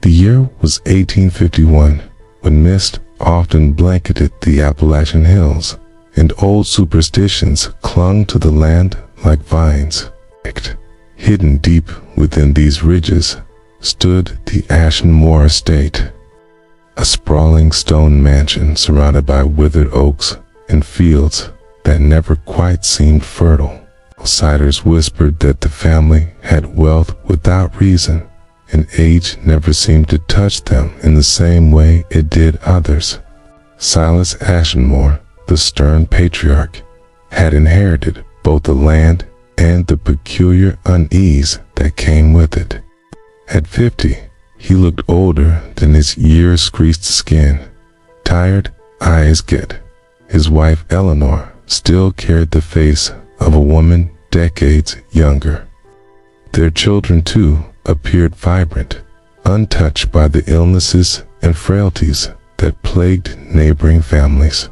The year was 1851, when mist often blanketed the Appalachian hills, and old superstitions clung to the land like vines. Hidden deep within these ridges stood the Ashenmoor estate, a sprawling stone mansion surrounded by withered oaks and fields that never quite seemed fertile. Outsiders whispered that the family had wealth without reason, and age never seemed to touch them in the same way it did others. Silas Ashenmoor, the stern patriarch, had inherited both the land and the peculiar unease that came with it. At 50, he looked older than his years-creased skin. Tired eyes get. His wife Eleanor still carried the face of a woman decades younger. Their children, too, appeared vibrant, untouched by the illnesses and frailties that plagued neighboring families.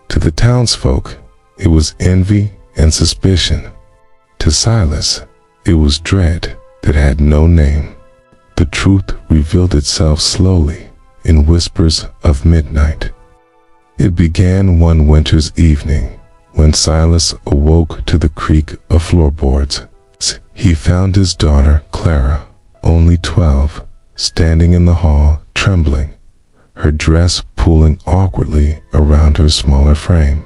To the townsfolk, it was envy and suspicion. To Silas, it was dread that had no name. The truth revealed itself slowly in whispers of midnight. It began one winter's evening when Silas awoke to the creak of floorboards. He found his daughter, Clara, only 12, standing in the hall, trembling, her dress pulling awkwardly around her smaller frame.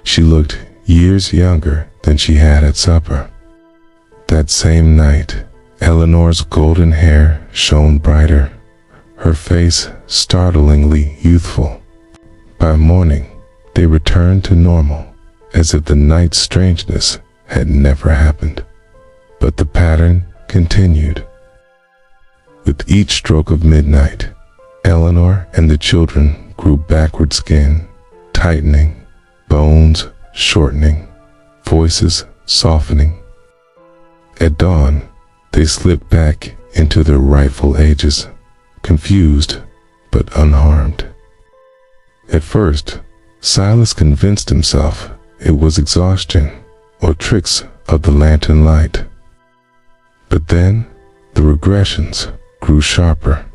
She looked years younger than she had at supper. That same night, Eleanor's golden hair shone brighter, her face startlingly youthful. By morning, they returned to normal, as if the night's strangeness had never happened. But the pattern continued. With each stroke of midnight, Eleanor and the children grew backward skin, tightening, bones shortening, voices softening. At dawn, they slipped back into their rightful ages, confused but unharmed. At first, Silas convinced himself it was exhaustion or tricks of the lantern light. But then, the regressions grew sharper.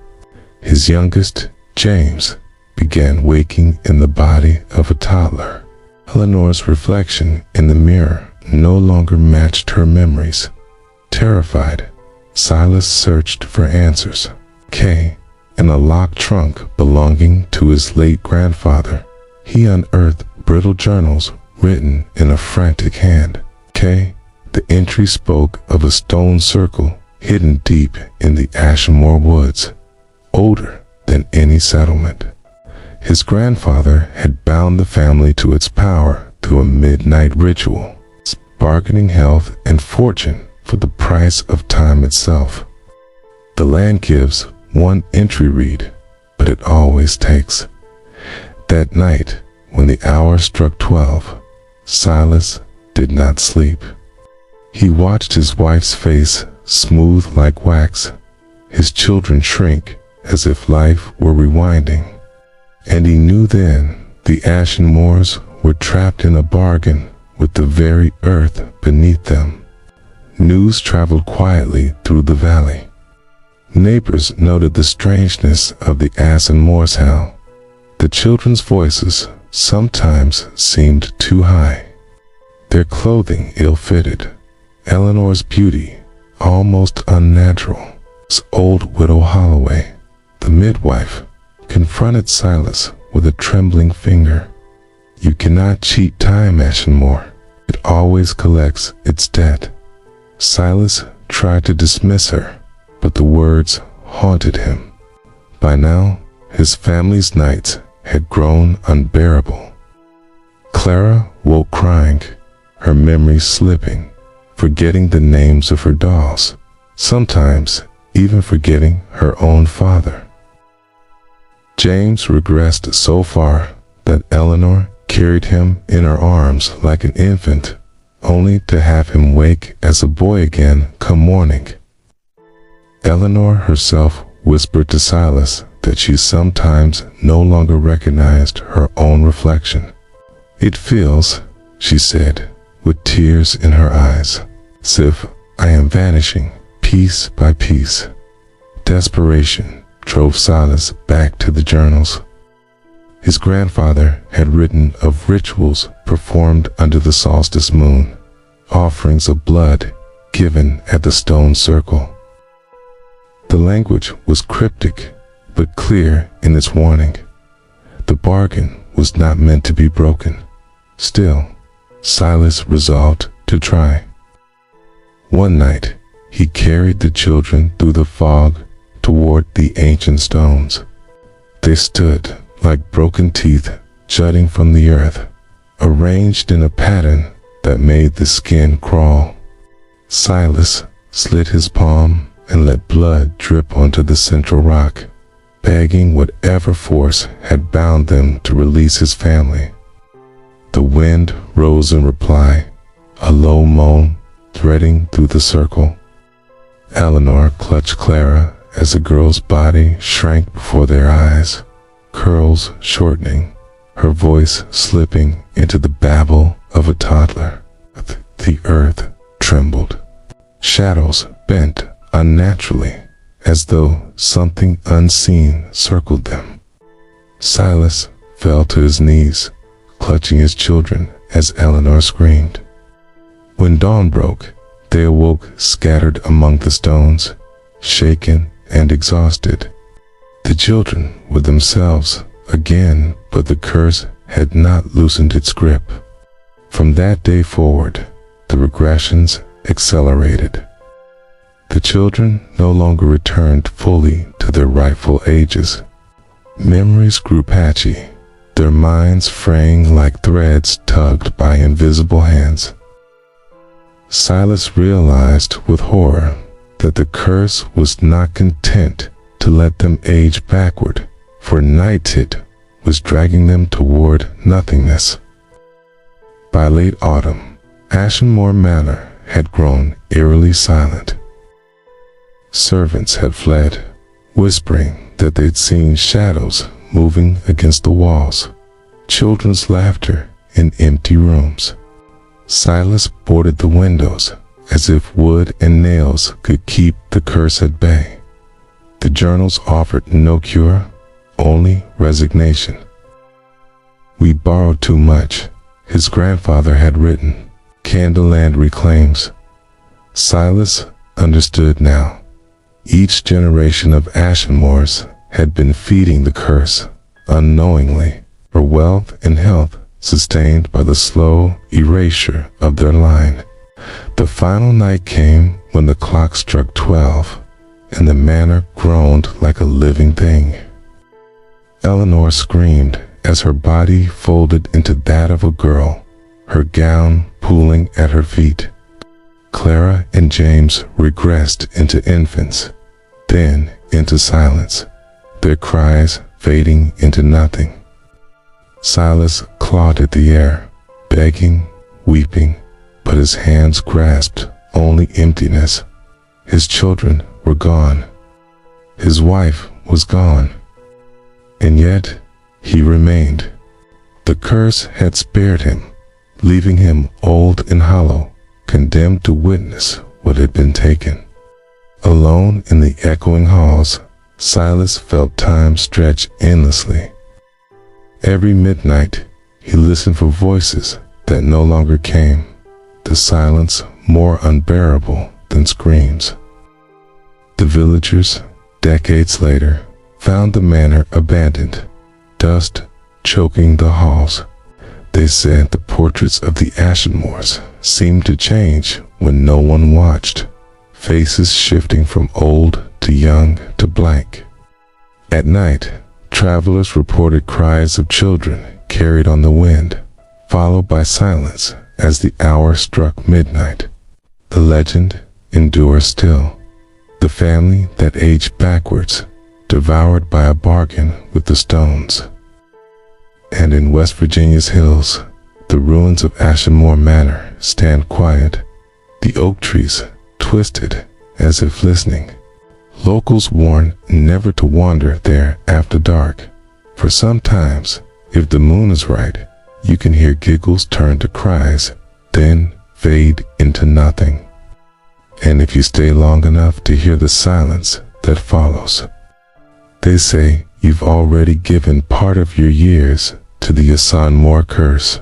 His youngest, James, began waking in the body of a toddler. Eleanor's reflection in the mirror no longer matched her memories. Terrified, Silas searched for answers. In a locked trunk belonging to his late grandfather, he unearthed brittle journals written in a frantic hand. The entry spoke of a stone circle hidden deep in the Ashenmoor woods, older than any settlement. His grandfather had bound the family to its power through a midnight ritual, bargaining health and fortune for the price of time itself. The land gives one entry read, but it always takes. That night, when the hour struck 12, Silas did not sleep. He watched his wife's face smooth like wax, his children shrink as if life were rewinding. And he knew then the Ashenmoors were trapped in a bargain with the very earth beneath them. News traveled quietly through the valley. Neighbors noted the strangeness of the Ashenmoors' howl. The children's voices sometimes seemed too high, their clothing ill-fitted, Eleanor's beauty almost unnatural. Old Widow Holloway, the midwife, confronted Silas with a trembling finger. "You cannot cheat time, Ashenmoor. It always collects its debt." Silas tried to dismiss her, but the words haunted him. By now, his family's nights had grown unbearable. Clara woke crying, her memory slipping, forgetting the names of her dolls, sometimes even forgetting her own father. James regressed so far that Eleanor carried him in her arms like an infant, only to have him wake as a boy again come morning. Eleanor herself whispered to Silas that she sometimes no longer recognized her own reflection. "It feels," she said, with tears in her eyes, "as if I am vanishing piece by piece, Desperation drove Silas back to the journals. His grandfather had written of rituals performed under the solstice moon, offerings of blood given at the stone circle. The language was cryptic, but clear in its warning. The bargain was not meant to be broken. Still, Silas resolved to try. One night, he carried the children through the fog toward the ancient stones. They stood like broken teeth jutting from the earth, arranged in a pattern that made the skin crawl. Silas slit his palm and let blood drip onto the central rock, begging whatever force had bound them to release his family. The wind rose in reply, a low moan threading through the circle. Eleanor clutched Clara as the girl's body shrank before their eyes, curls shortening, her voice slipping into the babble of a toddler. The earth trembled. Shadows bent unnaturally, as though something unseen circled them. Silas fell to his knees, clutching his children as Eleanor screamed. When dawn broke, they awoke scattered among the stones, shaken and exhausted. The children were themselves again, but the curse had not loosened its grip. From that day forward, the regressions accelerated. The children no longer returned fully to their rightful ages. Memories grew patchy, their minds fraying like threads tugged by invisible hands. Silas realized with horror that the curse was not content to let them age backward, for night was dragging them toward nothingness. By late autumn, Ashenmoor Manor had grown eerily silent. Servants had fled, whispering that they'd seen shadows moving against the walls, children's laughter in empty rooms. Silas boarded the windows as if wood and nails could keep the curse at bay. The journals offered no cure, only resignation. "We borrowed too much," his grandfather had written. Candleland reclaims. Silas understood now. Each generation of Ashenmoors had been feeding the curse, unknowingly, for wealth and health sustained by the slow erasure of their line. The final night came when the clock struck 12, and the manor groaned like a living thing. Eleanor screamed as her body folded into that of a girl, her gown pooling at her feet. Clara and James regressed into infants, then into silence, their cries fading into nothing. Silas clawed at the air, begging, weeping, but his hands grasped only emptiness. His children were gone. His wife was gone. And yet, he remained. The curse had spared him, leaving him old and hollow, condemned to witness what had been taken. Alone in the echoing halls, Silas felt time stretch endlessly. Every midnight, he listened for voices that no longer came, the silence more unbearable than screams. The villagers, decades later, found the manor abandoned, dust choking the halls. They said the portraits of the Ashenmoors seemed to change when no one watched, faces shifting from old to young to blank. At night, travelers reported cries of children carried on the wind, followed by silence as the hour struck midnight. The legend endures still. The family that aged backwards, devoured by a bargain with the stones. And in West Virginia's hills, the ruins of Ashenmoor Manor stand quiet, the oak trees twisted as if listening. Locals warn never to wander there after dark, for sometimes, if the moon is right, you can hear giggles turn to cries, then fade into nothing. And if you stay long enough to hear the silence that follows. They say you've already given part of your years to the Ashenmoor curse.